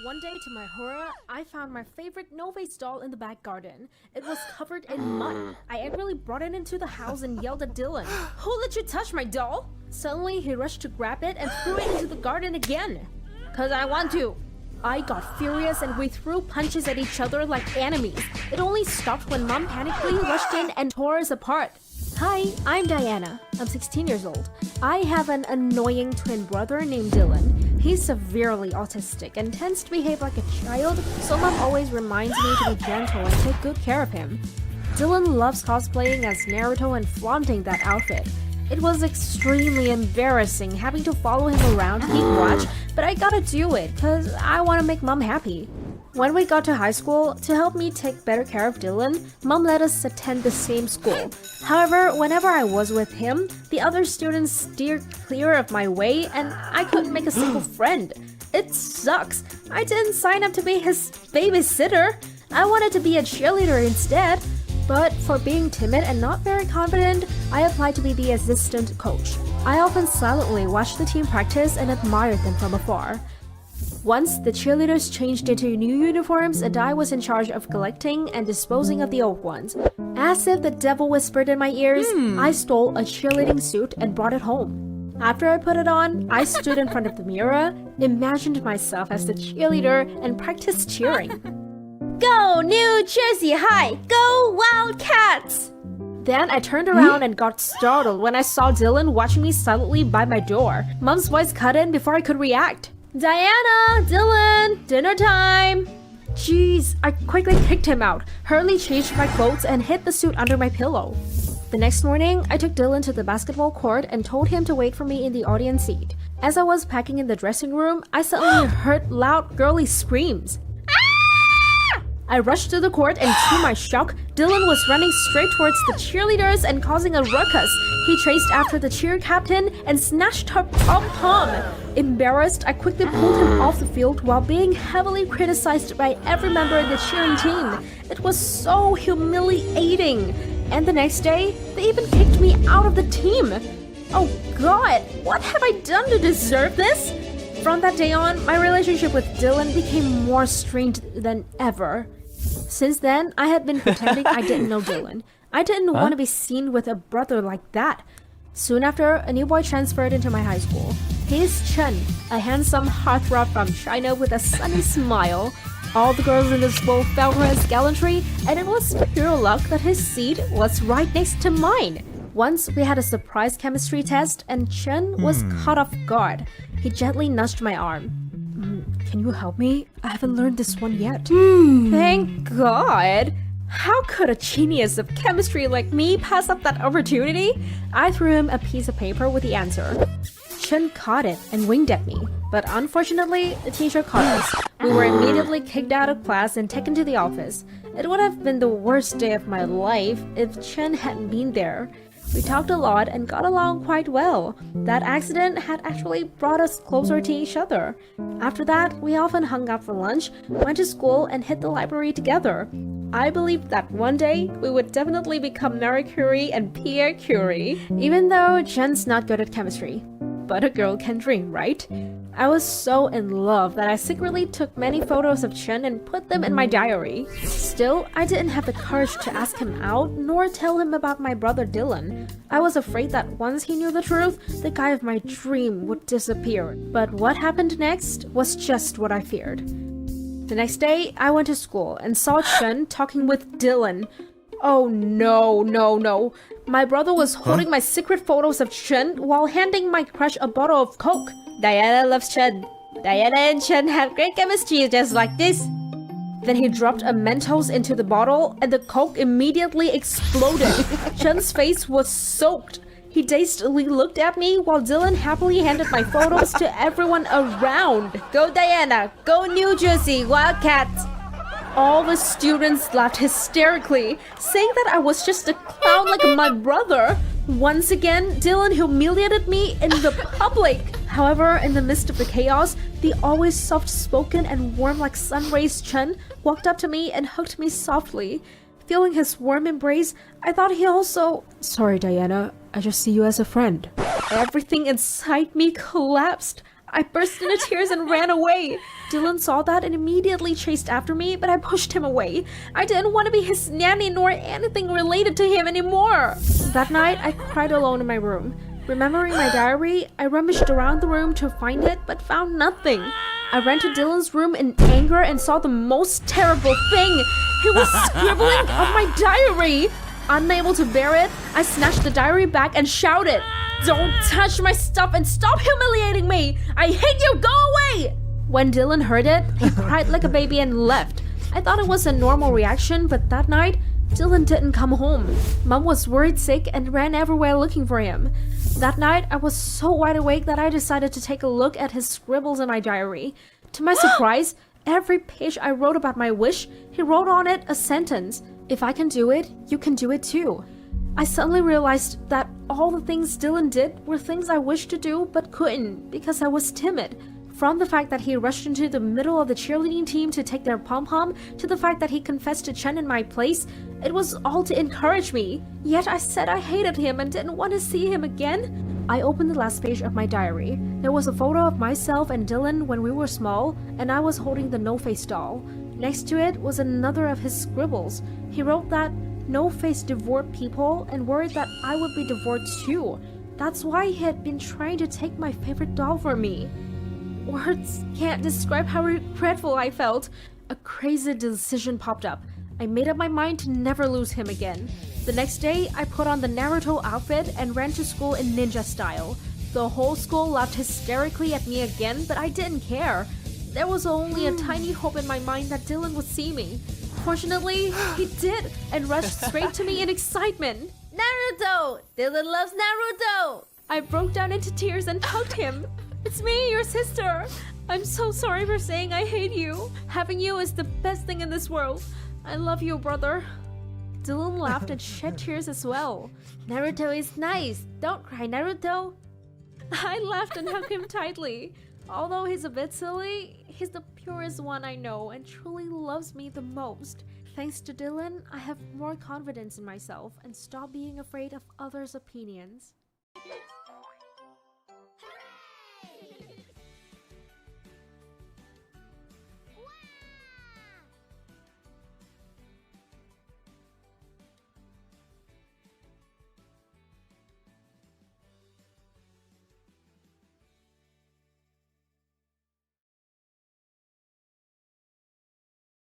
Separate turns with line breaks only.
One day, to my horror, I found my favorite no-face doll in the back garden. It was covered in mud. I angrily brought it into the house and yelled at Dylan, "Who let you touch my doll?" Suddenly, he rushed to grab it and threw it into the garden again. "'Cause I want to." I got furious and we threw punches at each other like enemies. It only stopped when Mom panically rushed in and tore us apart. Hi, I'm Diana. I'm 16 years old. I have an annoying twin brother named Dylan. He's severely autistic and tends to behave like a child, so Mom always reminds me to be gentle and take good care of him. Dylan loves cosplaying as Naruto and flaunting that outfit. It was extremely embarrassing having to follow him around Geek Watch, but I gotta do it cause I wanna make Mom happy. When we got to high school, to help me take better care of Dylan, Mom let us attend the same school. However, whenever I was with him, the other students steered clear of my way and I couldn't make a single friend. It sucks. I didn't sign up to be his babysitter. I wanted to be a cheerleader instead. But for being timid and not very confident, I applied to be the assistant coach. I often silently watched the team practice and admired them from afar. Once, the cheerleaders changed into new uniforms and I was in charge of collecting and disposing of the old ones. As if the devil whispered in my ears, I stole a cheerleading suit and brought it home. After I put it on, I stood in front of the mirror, imagined myself as the cheerleader, and practiced cheering. "Go New Jersey High! Go Wildcats!" Then I turned around and got startled when I saw Dylan watching me silently by my door. Mom's voice cut in before I could react. "Diana! Dylan! Dinner time!" Jeez, I quickly kicked him out, hurriedly changed my clothes and hid the suit under my pillow. The next morning, I took Dylan to the basketball court and told him to wait for me in the audience seat. As I was packing in the dressing room, I suddenly heard loud girly screams. I rushed to the court and to my shock, Dylan was running straight towards the cheerleaders and causing a ruckus. He chased after the cheer captain and snatched her pom-pom. Embarrassed, I quickly pulled him off the field while being heavily criticized by every member of the cheering team. It was so humiliating. And the next day, they even kicked me out of the team. Oh God, what have I done to deserve this? From that day on, my relationship with Dylan became more strained than ever. Since then, I had been pretending I didn't know Dylan. I didn't want to be seen with a brother like that. Soon after, a new boy transferred into my high school. He is Chen, a handsome heartthrob from China with a sunny smile. All the girls in the school fell for his gallantry, and it was pure luck that his seat was right next to mine. Once, we had a surprise chemistry test, and Chen was caught off guard. He gently nudged my arm. "Can you help me? I haven't learned this one yet." Thank God! How could a genius of chemistry like me pass up that opportunity? I threw him a piece of paper with the answer. Chen caught it and winked at me, but unfortunately, the teacher caught us. We were immediately kicked out of class and taken to the office. It would have been the worst day of my life if Chen hadn't been there. We talked a lot and got along quite well. That accident had actually brought us closer to each other. After that, we often hung out for lunch, went to school, and hit the library together. I believed that one day, we would definitely become Marie Curie and Pierre Curie, even though Jen's not good at chemistry. But a girl can dream, right? I was so in love that I secretly took many photos of Chen and put them in my diary. Still, I didn't have the courage to ask him out, nor tell him about my brother Dylan. I was afraid that once he knew the truth, the guy of my dream would disappear. But what happened next was just what I feared. The next day, I went to school and saw Chen talking with Dylan. Oh no. My brother was holding my secret photos of Chen while handing my crush a bottle of Coke. Diana loves Chen. Diana and Chen have great chemistry just like this. Then he dropped a Mentos into the bottle and the Coke immediately exploded. Chen's face was soaked. He dazedly looked at me while Dylan happily handed my photos to everyone around. Go Diana! Go New Jersey Wildcats! All the students laughed hysterically, saying that I was just a clown like my brother. Once again, Dylan humiliated me in the public. However, in the midst of the chaos, the always soft-spoken and warm like sun rays Chen walked up to me and hugged me softly. Feeling his warm embrace, I thought he also... Sorry, Diana. I just see you as a friend. Everything inside me collapsed. I burst into tears and ran away. Dylan saw that and immediately chased after me, but I pushed him away. I didn't want to be his nanny nor anything related to him anymore. That night, I cried alone in my room. Remembering my diary, I rummaged around the room to find it, but found nothing. I ran to Dylan's room in anger and saw the most terrible thing. He was scribbling on my diary. Unable to bear it, I snatched the diary back and shouted, "Don't touch my stuff and stop humiliating me! I hate you! Go away!" When Dylan heard it, he cried like a baby and left. I thought it was a normal reaction, but that night, Dylan didn't come home. Mom was worried sick and ran everywhere looking for him. That night, I was so wide awake that I decided to take a look at his scribbles in my diary. To my surprise, every page I wrote about my wish, he wrote on it a sentence. "If I can do it, you can do it too." I suddenly realized that all the things Dylan did were things I wished to do but couldn't because I was timid. From the fact that he rushed into the middle of the cheerleading team to take their pom-pom, to the fact that he confessed to Chen in my place, it was all to encourage me. Yet I said I hated him and didn't want to see him again. I opened the last page of my diary. There was a photo of myself and Dylan when we were small, and I was holding the no-face doll. Next to it was another of his scribbles. He wrote that no-face devoured people and worried that I would be devoured too. That's why he had been trying to take my favorite doll from me. Words can't describe how regretful I felt. A crazy decision popped up. I made up my mind to never lose him again. The next day, I put on the Naruto outfit and ran to school in ninja style. The whole school laughed hysterically at me again, but I didn't care. There was only a tiny hope in my mind that Dylan would see me. Fortunately, he did and rushed straight to me in excitement. "Naruto! Dylan loves Naruto!" I broke down into tears and hugged him. "It's me, your sister. I'm so sorry for saying I hate you. Having you is the best thing in this world. I love you, brother." Dylan laughed and shed tears as well. "Naruto is nice. Don't cry, Naruto." I laughed and hugged him tightly. Although he's a bit silly, he's the purest one I know and truly loves me the most. Thanks to Dylan, I have more confidence in myself and stop being afraid of others' opinions.